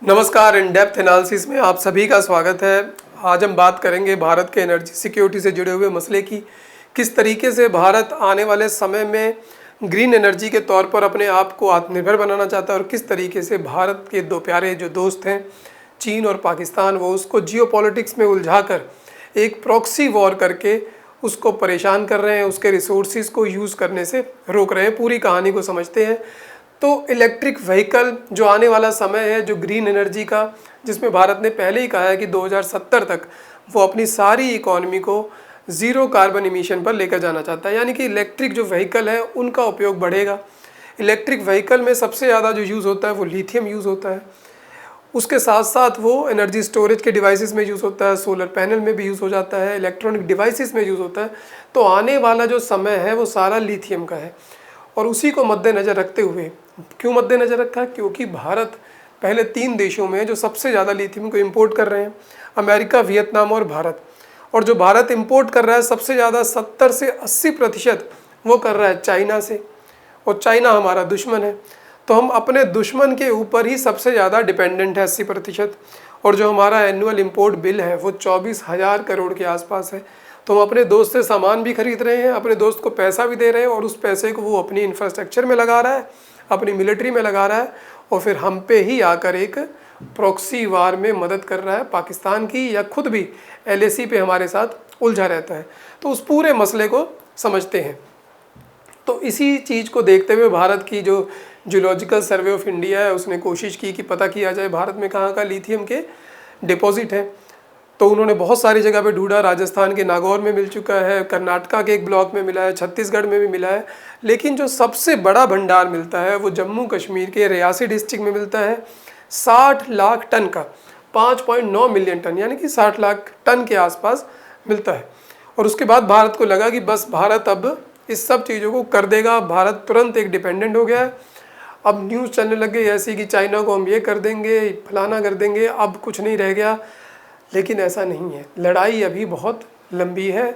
नमस्कार। In depth analysis में आप सभी का स्वागत है। आज हम बात करेंगे भारत के एनर्जी सिक्योरिटी से जुड़े हुए मसले की। किस तरीके से भारत आने वाले समय में ग्रीन एनर्जी के तौर पर अपने आप को आत्मनिर्भर बनाना चाहता है और किस तरीके से भारत के दो प्यारे जो दोस्त हैं चीन और पाकिस्तान, वो उसको जियोपॉलिटिक्स में उलझाकर एक प्रॉक्सी वॉर करके उसको परेशान कर रहे हैं, उसके रिसोर्सेज को यूज़ करने से रोक रहे हैं। पूरी कहानी को समझते हैं। तो इलेक्ट्रिक व्हीकल जो आने वाला समय है, जो ग्रीन एनर्जी का, जिसमें भारत ने पहले ही कहा है कि 2070 तक वो अपनी सारी इकॉनमी को ज़ीरो कार्बन इमिशन पर लेकर जाना चाहता है, यानी कि इलेक्ट्रिक जो व्हीकल है उनका उपयोग बढ़ेगा। इलेक्ट्रिक व्हीकल में सबसे ज़्यादा जो यूज़ होता है वो लिथियम यूज़ होता है। उसके साथ साथ वो एनर्जी स्टोरेज के डिवाइसेस में यूज़ होता है, सोलर पैनल में भी यूज़ हो जाता है, इलेक्ट्रॉनिक डिवाइसेस में यूज़ होता है। तो आने वाला जो समय है वो सारा लिथियम का है और उसी को मद्देनज़र रखते हुए, क्यों मद्देनज़र रखा है? क्योंकि भारत पहले 3 देशों में जो सबसे ज़्यादा लिथियम को इंपोर्ट कर रहे हैं, अमेरिका, वियतनाम और भारत। और जो भारत इंपोर्ट कर रहा है सबसे ज़्यादा 70 से 80% वो कर रहा है चाइना से, और चाइना हमारा दुश्मन है। तो हम अपने दुश्मन के ऊपर ही सबसे ज़्यादा डिपेंडेंट है 80%। और जो हमारा एनुअल इंपोर्ट बिल है वो 24,000 करोड़ के आसपास है। तो हम अपने दोस्त से सामान भी खरीद रहे हैं, अपने दोस्त को पैसा भी दे रहे हैं और उस पैसे को वो अपनी इंफ्रास्ट्रक्चर में लगा रहा है, अपनी मिलिट्री में लगा रहा है, और फिर हम पे ही आकर एक प्रॉक्सी वार में मदद कर रहा है पाकिस्तान की, या खुद भी LAC पे हमारे साथ उलझा रहता है। तो उस पूरे मसले को समझते हैं। तो इसी चीज़ को देखते हुए भारत की जो जियोलॉजिकल सर्वे ऑफ इंडिया है उसने कोशिश की कि पता किया जाए भारत में कहाँ का लिथियम के डिपॉजिट हैं। तो उन्होंने बहुत सारी जगह पे ढूंढा। राजस्थान के नागौर में मिल चुका है, कर्नाटका के एक ब्लॉक में मिला है, छत्तीसगढ़ में भी मिला है, लेकिन जो सबसे बड़ा भंडार मिलता है वो जम्मू कश्मीर के रियासी डिस्ट्रिक्ट में मिलता है। 60 लाख टन का, 5.9 मिलियन टन, यानी कि 60 लाख टन के आसपास मिलता है। और उसके बाद भारत को लगा कि बस भारत अब इस सब चीज़ों को कर देगा। भारत तुरंत एक डिपेंडेंट हो गया है। अब न्यूज़ चलने लग गई ऐसी कि चाइना को हम ये कर देंगे, फलाना कर देंगे, अब कुछ नहीं रह गया। लेकिन ऐसा नहीं है, लड़ाई अभी बहुत लंबी है।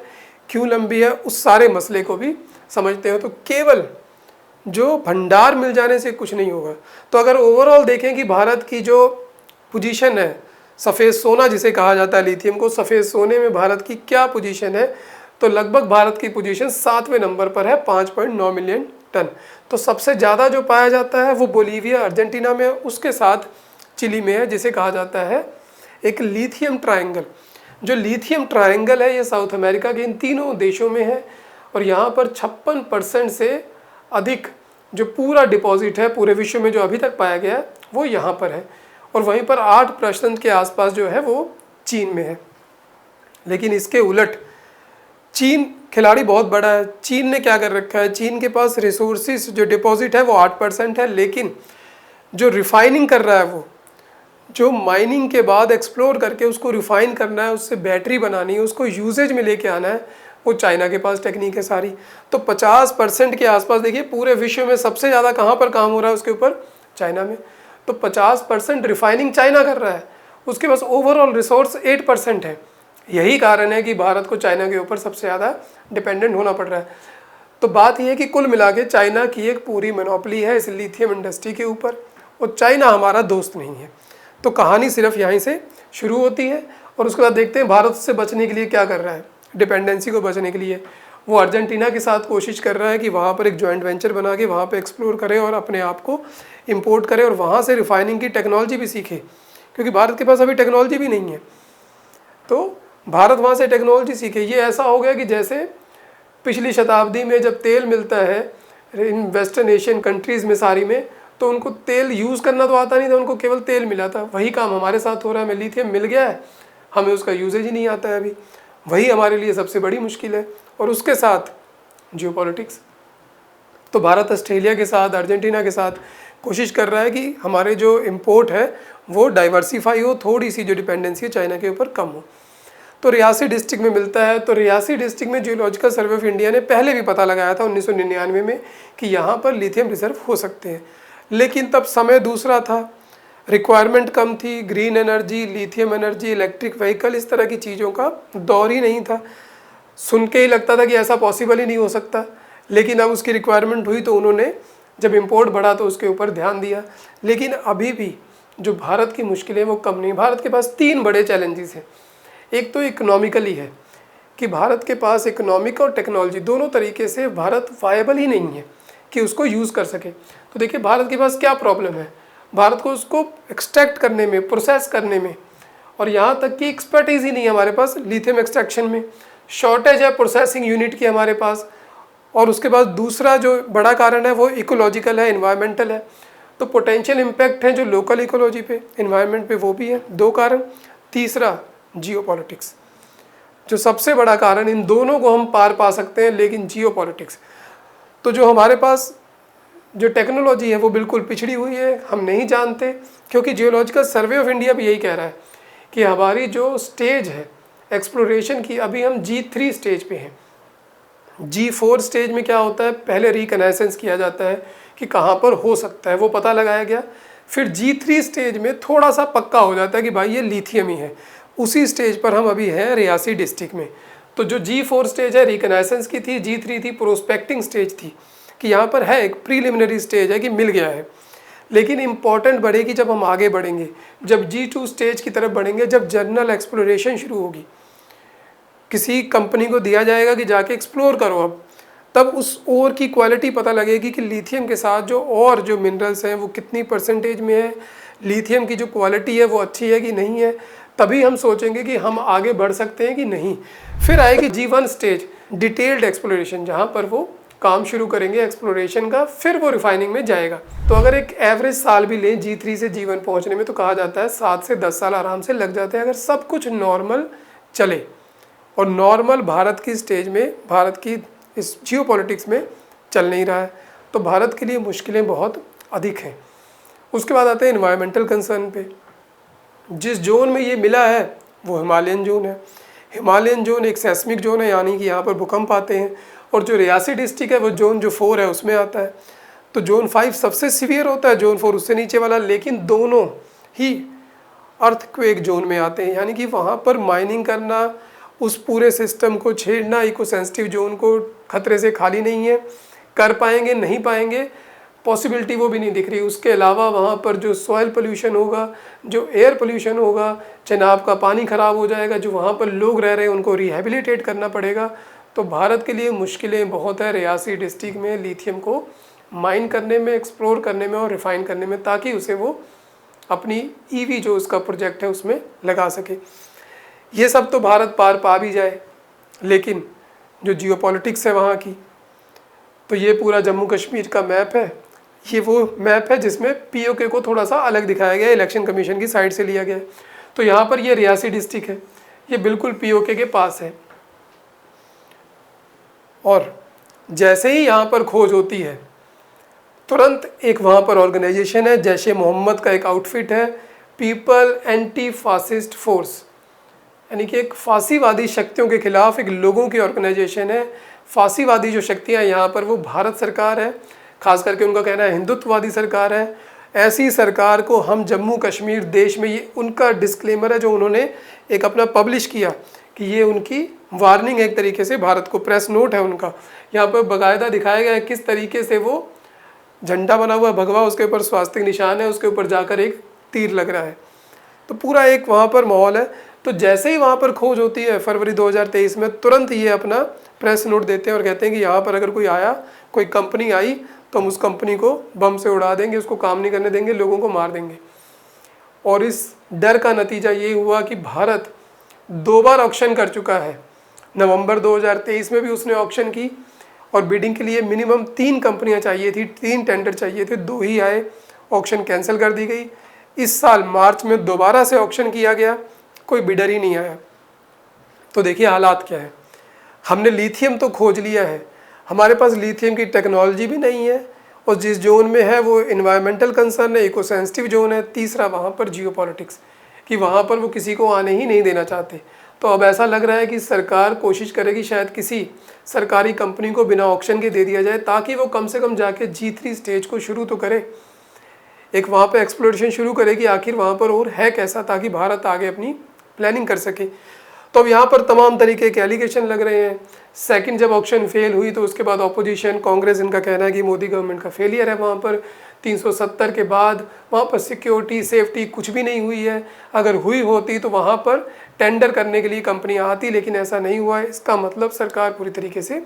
क्यों लंबी है उस सारे मसले को भी समझते हो। तो केवल जो भंडार मिल जाने से कुछ नहीं होगा। तो अगर ओवरऑल देखें कि भारत की जो पोजीशन है, सफ़ेद सोना जिसे कहा जाता है लिथियम को, सफ़ेद सोने में भारत की क्या पोजीशन है, तो लगभग भारत की पोजीशन 7वें नंबर पर है, 5.9 मिलियन टन। तो सबसे ज़्यादा जो पाया जाता है वो बोलीविया, अर्जेंटीना में, उसके साथ चिली में है, जिसे कहा जाता है एक लिथियम ट्रायंगल। जो लिथियम ट्रायंगल है ये साउथ अमेरिका के इन तीनों देशों में है। और यहाँ पर 56% से अधिक जो पूरा डिपॉजिट है पूरे विश्व में जो अभी तक पाया गया है वो यहाँ पर है। और वहीं पर 8% के आसपास जो है वो चीन में है। लेकिन इसके उलट चीन खिलाड़ी बहुत बड़ा है। चीन ने क्या कर रखा है, चीन के पास रिसोर्सेज जो डिपॉजिट है वो 8% है, लेकिन जो रिफाइनिंग कर रहा है, वो जो माइनिंग के बाद एक्सप्लोर करके उसको रिफाइन करना है, उससे बैटरी बनानी है, उसको यूजेज में लेके आना है, वो चाइना के पास टेक्निक है सारी। तो 50% के आसपास देखिए पूरे विश्व में सबसे ज़्यादा कहाँ पर काम हो रहा है उसके ऊपर, चाइना में। तो 50% रिफाइनिंग चाइना कर रहा है, उसके पास ओवरऑल रिसोर्स 8% है। यही कारण है कि भारत को चाइना के ऊपर सबसे ज़्यादा डिपेंडेंट होना पड़ रहा है। तो बात यह है कि कुल मिला के चाइना की एक पूरी मोनोपोली है इस लिथियम इंडस्ट्री के ऊपर, और चाइना हमारा दोस्त नहीं है। तो कहानी सिर्फ यहीं से शुरू होती है। और उसके बाद देखते हैं भारत से बचने के लिए क्या कर रहा है। डिपेंडेंसी को बचने के लिए वो अर्जेंटीना के साथ कोशिश कर रहा है कि वहाँ पर एक जॉइंट वेंचर बना के वहाँ पे एक्सप्लोर करे और अपने आप को इंपोर्ट करे और वहाँ से रिफाइनिंग की टेक्नोलॉजी भी सीखे, क्योंकि भारत के पास अभी टेक्नोलॉजी भी नहीं है। तो भारत वहाँ से टेक्नोलॉजी सीखे। ये ऐसा हो गया कि जैसे पिछली शताब्दी में जब तेल मिलता है इन वेस्टर्न एशियन कंट्रीज़ में सारी में, तो उनको तेल यूज़ करना तो आता नहीं था, उनको केवल तेल मिला था। वही काम हमारे साथ हो रहा है। हमें लिथियम मिल गया है, हमें उसका यूजेज ही नहीं आता है अभी। वही हमारे लिए सबसे बड़ी मुश्किल है। और उसके साथ जियोपॉलिटिक्स। तो भारत ऑस्ट्रेलिया के साथ, अर्जेंटीना के साथ कोशिश कर रहा है कि हमारे जो इम्पोर्ट है वो डाइवर्सीफाई हो, थोड़ी सी जो डिपेंडेंसी है चाइना के ऊपर कम हो। तो रियासी डिस्ट्रिक्ट में मिलता है। तो रियासी डिस्ट्रिक्ट में जियोलॉजिकल सर्वे ऑफ इंडिया ने पहले भी पता लगाया था 1999 में कि यहाँ पर लिथियम रिजर्व हो सकते हैं, लेकिन तब समय दूसरा था, रिक्वायरमेंट कम थी। Green energy, lithium energy, electric vehicle, इस तरह की चीज़ों का दौर ही नहीं था। सुन के ही लगता था कि ऐसा पॉसिबल ही नहीं हो सकता। लेकिन अब उसकी रिक्वायरमेंट हुई तो उन्होंने जब इंपोर्ट बढ़ा तो उसके ऊपर ध्यान दिया। लेकिन अभी भी जो भारत की मुश्किलें वो कम नहीं। भारत के पास 3 बड़े चैलेंजेस हैं। एक तो इकोनॉमिकली है कि भारत के पास इकोनॉमिक और टेक्नोलॉजी दोनों तरीके से भारत वायबल ही नहीं है कि उसको यूज़ कर सके। तो देखिए भारत के पास क्या प्रॉब्लम है, भारत को उसको एक्सट्रैक्ट करने में, प्रोसेस करने में, और यहाँ तक कि एक्सपर्टीज़ ही नहीं है हमारे पास लिथियम एक्सट्रैक्शन में, शॉर्टेज है प्रोसेसिंग यूनिट की हमारे पास। और उसके बाद दूसरा जो बड़ा कारण है वो इकोलॉजिकल है, इन्वायरमेंटल है। तो पोटेंशियल इम्पैक्ट है जो लोकल इकोलॉजी पे, इन्वायरमेंट पे, वो भी है 2 कारण। तीसरा जियोपॉलिटिक्स, जो सबसे बड़ा कारण, इन दोनों को हम पार पा सकते हैं लेकिन जियोपॉलिटिक्स, तो जो हमारे पास जो टेक्नोलॉजी है वो बिल्कुल पिछड़ी हुई है, हम नहीं जानते। क्योंकि जियोलॉजिकल सर्वे ऑफ इंडिया भी यही कह रहा है कि हमारी जो स्टेज है एक्सप्लोरेशन की, अभी हम G3 स्टेज पे हैं। G4 स्टेज में क्या होता है, पहले रिकनेसेंस किया जाता है कि कहाँ पर हो सकता है, वो पता लगाया गया। फिर G3 स्टेज में थोड़ा सा पक्का हो जाता है कि भाई ये लिथियम ही है। उसी स्टेज पर हम अभी हैं रियासी डिस्ट्रिक्ट में। तो जो G4 स्टेज है रिकनेसेंस की थी, G3 थी प्रोस्पेक्टिंग स्टेज थी, कि यहाँ पर है एक प्रीलिमिनरी स्टेज है कि मिल गया है। लेकिन इम्पॉर्टेंट बढ़ेगी जब हम आगे बढ़ेंगे, जब G2 स्टेज की तरफ बढ़ेंगे, जब जर्नल एक्सप्लोरेशन शुरू होगी, किसी कंपनी को दिया जाएगा कि जाके एक्सप्लोर करो अब, तब उस ओर की क्वालिटी पता लगेगी कि लिथियम के साथ जो मिनरल्स हैं वो कितनी परसेंटेज में है, लिथियम की जो क्वालिटी है वो अच्छी है कि नहीं है। तभी हम सोचेंगे कि हम आगे बढ़ सकते हैं कि नहीं। फिर आएगी G1 स्टेज, डिटेल्ड एक्सप्लोरेशन, जहाँ पर वो काम शुरू करेंगे एक्सप्लोरेशन का, फिर वो रिफाइनिंग में जाएगा। तो अगर एक एवरेज साल भी लें G3 से G1 पहुँचने में, तो कहा जाता है 7 से 10 साल आराम से लग जाते हैं, अगर सब कुछ नॉर्मल चले। और नॉर्मल भारत की स्टेज में, भारत की इस जियोपॉलिटिक्स में चल नहीं रहा है, तो भारत के लिए मुश्किलें बहुत अधिक हैं। उसके बाद आते हैं एनवायरमेंटल कंसर्न पे। जिस जोन में ये मिला है वो हिमालयन जोन है। हिमालयन जोन एक सेस्मिक जोन है, यानी कि यहाँ पर भूकंप आते हैं। और जो रियासी डिस्ट्रिक्ट है वो जोन जो 4 है उसमें आता है। तो जोन 5 सबसे सीवियर होता है, जोन 4 उससे नीचे वाला, लेकिन दोनों ही अर्थक्वेक जोन में आते हैं। यानी कि वहाँ पर माइनिंग करना, उस पूरे सिस्टम को छेड़ना, इको सेंसिटिव जोन को खतरे से खाली नहीं है। कर पाएंगे नहीं पाएंगे, पॉसिबिलिटी वो भी नहीं दिख रही। उसके अलावा वहाँ पर जो सॉइल पोल्यूशन होगा, जो एयर पोल्यूशन होगा, चिनाब का पानी ख़राब हो जाएगा, जो वहाँ पर लोग रह रहे हैं उनको रिहेबिलिटेट करना पड़ेगा। तो भारत के लिए मुश्किलें बहुत है रियासी डिस्ट्रिक्ट में लिथियम को माइन करने में, एक्सप्लोर करने में और रिफ़ाइन करने में, ताकि उसे वो अपनी ईवी जो उसका प्रोजेक्ट है उसमें लगा सके। ये सब तो भारत पार पा भी जाए, लेकिन जो जियोपॉलिटिक्स है वहाँ की, तो ये पूरा जम्मू कश्मीर का मैप है। ये वो मैप है जिसमें पीओके को थोड़ा सा अलग दिखाया गया है, इलेक्शन कमीशन की साइड से लिया गया है। तो यहाँ पर ये रियासी डिस्ट्रिक्ट है, ये बिल्कुल पीओके के पास है। और जैसे ही यहाँ पर खोज होती है, तुरंत एक वहाँ पर ऑर्गेनाइजेशन है, जैशे मोहम्मद का एक आउटफिट है, पीपल एंटी फासिस्ट फोर्स, यानी कि एक फांसीवादी शक्तियों के खिलाफ एक लोगों की ऑर्गेनाइजेशन है। फांसीवादी जो शक्तियाँ यहाँ पर वो भारत सरकार है, खास करके उनका कहना है हिंदुत्ववादी सरकार है। ऐसी सरकार को हम जम्मू कश्मीर देश में, ये उनका डिस्क्लेमर है जो उन्होंने एक अपना पब्लिश किया कि ये उनकी वार्निंग है एक तरीके से भारत को, प्रेस नोट है उनका। यहाँ पर बाकायदा दिखाया गया है किस तरीके से वो झंडा बना हुआ भगवा, उसके ऊपर स्वास्तिक निशान है, उसके ऊपर जाकर एक तीर लग रहा है। तो पूरा एक वहाँ पर माहौल है। तो जैसे ही वहाँ पर खोज होती है फरवरी 2023 में, तुरंत ये अपना प्रेस नोट देते हैं और कहते हैं कि यहाँ पर अगर कोई आया, कोई कंपनी आई, तो हम उस कंपनी को बम से उड़ा देंगे, उसको काम नहीं करने देंगे, लोगों को मार देंगे। और इस डर का नतीजा ये हुआ कि भारत 2 बार ऑक्शन कर चुका है। नवंबर 2023 में भी उसने ऑक्शन की, और बिडिंग के लिए मिनिमम 3 कंपनियाँ चाहिए थी, 3 टेंडर चाहिए थे, 2 ही आए, ऑक्शन कैंसिल कर दी गई। इस साल मार्च में दोबारा से ऑक्शन किया गया, कोई बिडर ही नहीं आया। तो देखिए हालात क्या है। हमने लिथियम तो खोज लिया है, हमारे पास लिथियम की टेक्नोलॉजी भी नहीं है, और जिस जोन में है वो इन्वायरमेंटल कंसर्न है, इको सेंसिटिव जोन है। तीसरा वहाँ पर जियोपॉलिटिक्स, कि वहाँ पर वो किसी को आने ही नहीं देना चाहते। तो अब ऐसा लग रहा है कि सरकार कोशिश करेगी शायद किसी सरकारी कंपनी को बिना ऑक्शन के दे दिया जाए, ताकि वो कम से कम जाके G3 स्टेज को शुरू तो करे, एक वहाँ पे एक्सप्लोरेशन शुरू करे कि आखिर वहाँ पर और है कैसा, ताकि भारत आगे अपनी प्लानिंग कर सके। तो अब यहाँ पर तमाम तरीके के एलिगेशन लग रहे हैं। सेकंड जब ऑक्शन फेल हुई तो उसके बाद ऑपोजिशन, कांग्रेस, इनका कहना है कि मोदी गवर्नमेंट का फेलियर है वहाँ पर। 370 के बाद वहाँ पर सिक्योरिटी सेफ्टी कुछ भी नहीं हुई है। अगर हुई होती तो वहाँ पर टेंडर करने के लिए कंपनियाँ आती, लेकिन ऐसा नहीं हुआ है। इसका मतलब सरकार पूरी तरीके से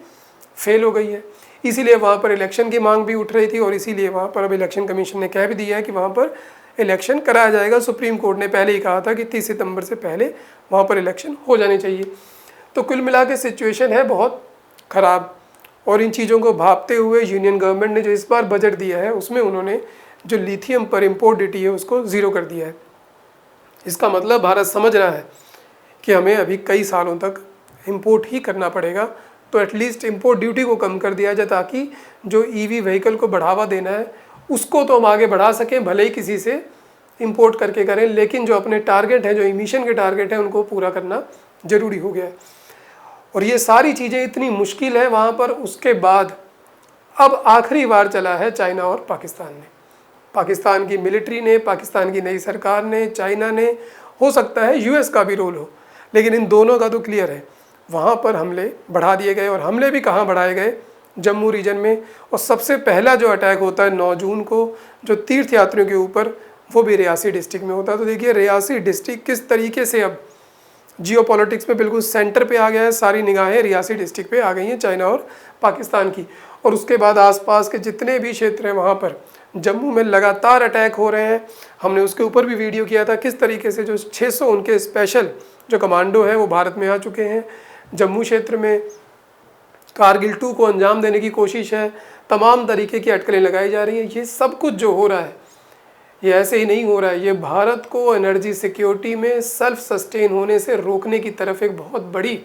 फेल हो गई है। इसीलिए वहाँ पर इलेक्शन की मांग भी उठ रही थी और इसीलिए वहाँ पर अब इलेक्शन कमीशन ने कह भी दिया है कि वहाँ पर इलेक्शन कराया जाएगा। सुप्रीम कोर्ट ने पहले ही कहा था कि 30 सितंबर से पहले वहाँ पर इलेक्शन हो जाने चाहिए। तो कुल मिला के सिचुएशन है बहुत ख़राब। और इन चीज़ों को भांपते हुए यूनियन गवर्नमेंट ने जो इस बार बजट दिया है उसमें उन्होंने जो लिथियम पर इम्पोर्ट ड्यूटी है उसको ज़ीरो कर दिया है। इसका मतलब भारत समझ रहा है कि हमें अभी कई सालों तक इम्पोर्ट ही करना पड़ेगा, तो एटलीस्ट इम्पोर्ट ड्यूटी को कम कर दिया जाए ताकि जो ईवी व्हीकल को बढ़ावा देना है उसको तो हम आगे बढ़ा सकें, भले ही किसी से इम्पोर्ट करके करें, लेकिन जो अपने टारगेट हैं, जो इमिशन के टारगेट हैं, उनको पूरा करना ज़रूरी हो गया है। और ये सारी चीज़ें इतनी मुश्किल है वहाँ पर। उसके बाद अब आखिरी बार चला है चाइना और पाकिस्तान ने, पाकिस्तान की मिलिट्री ने, पाकिस्तान की नई सरकार ने, चाइना ने, हो सकता है यूएस का भी रोल हो, लेकिन इन दोनों का तो क्लियर है। वहाँ पर हमले बढ़ा दिए गए और हमले भी कहाँ बढ़ाए गए, जम्मू रीजन में। और सबसे पहला जो अटैक होता है 9 जून को जो तीर्थ यात्रियों के ऊपर, वो भी रियासी डिस्ट्रिक्ट में होता है। तो देखिए रियासी डिस्ट्रिक्ट किस तरीके से अब जियो पॉलिटिक्स में बिल्कुल सेंटर पे आ गया है। सारी निगाहें रियासी डिस्ट्रिक्ट पे आ गई हैं चाइना और पाकिस्तान की। और उसके बाद आसपास के जितने भी क्षेत्र हैं वहाँ पर जम्मू में लगातार अटैक हो रहे हैं। हमने उसके ऊपर भी वीडियो किया था किस तरीके से जो 600 उनके स्पेशल जो कमांडो हैं वो भारत में आ चुके हैं। जम्मू क्षेत्र में कारगिल 2 को अंजाम देने की कोशिश है, तमाम तरीके की अटकलें लगाई जा रही हैं। ये सब कुछ जो हो रहा है ये ऐसे ही नहीं हो रहा है, ये भारत को एनर्जी सिक्योरिटी में सेल्फ सस्टेन होने से रोकने की तरफ एक बहुत बड़ी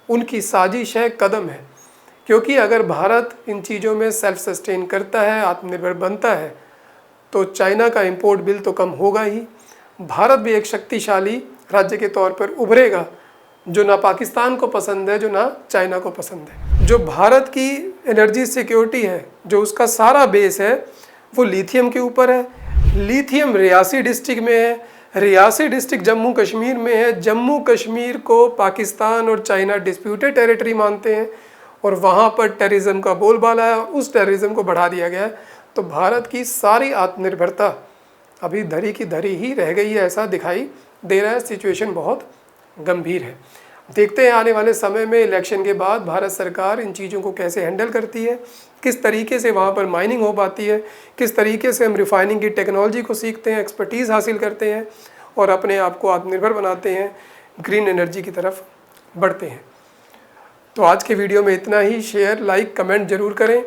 उनकी साजिश है, कदम है। क्योंकि अगर भारत इन चीज़ों में सेल्फ सस्टेन करता है, आत्मनिर्भर बनता है, तो चाइना का इंपोर्ट बिल तो कम होगा ही। भारत भी एक शक्तिशाली राज्य के तौर पर उभरेगा जो ना पाकिस्तान को पसंद है, जो ना चाइना को पसंद है। जो भारत की एनर्जी सिक्योरिटी है, जो उसका सारा बेस है, वो लिथियम के ऊपर है। लिथियम रियासी डिस्ट्रिक्ट में है, रियासी डिस्ट्रिक्ट जम्मू कश्मीर में है। जम्मू कश्मीर को पाकिस्तान और चाइना डिस्प्यूटेड टेरिटरी मानते हैं और वहाँ पर टेररिज्म का बोलबाला है और उस टेररिज्म को बढ़ा दिया गया है। तो भारत की सारी आत्मनिर्भरता अभी धरी की धरी ही रह गई है, ऐसा दिखाई दे रहा है। सिचुएशन बहुत गंभीर है। देखते हैं आने वाले समय में इलेक्शन के बाद भारत सरकार इन चीज़ों को कैसे हैंडल करती है, किस तरीके से वहाँ पर माइनिंग हो पाती है, किस तरीके से हम रिफाइनिंग की टेक्नोलॉजी को सीखते हैं, एक्सपर्टीज़ हासिल करते हैं और अपने आप को आत्मनिर्भर बनाते हैं, ग्रीन एनर्जी की तरफ बढ़ते हैं। तो आज के वीडियो में इतना ही। शेयर, लाइक, कमेंट ज़रूर करें।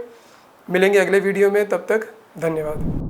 मिलेंगे अगले वीडियो में, तब तक धन्यवाद।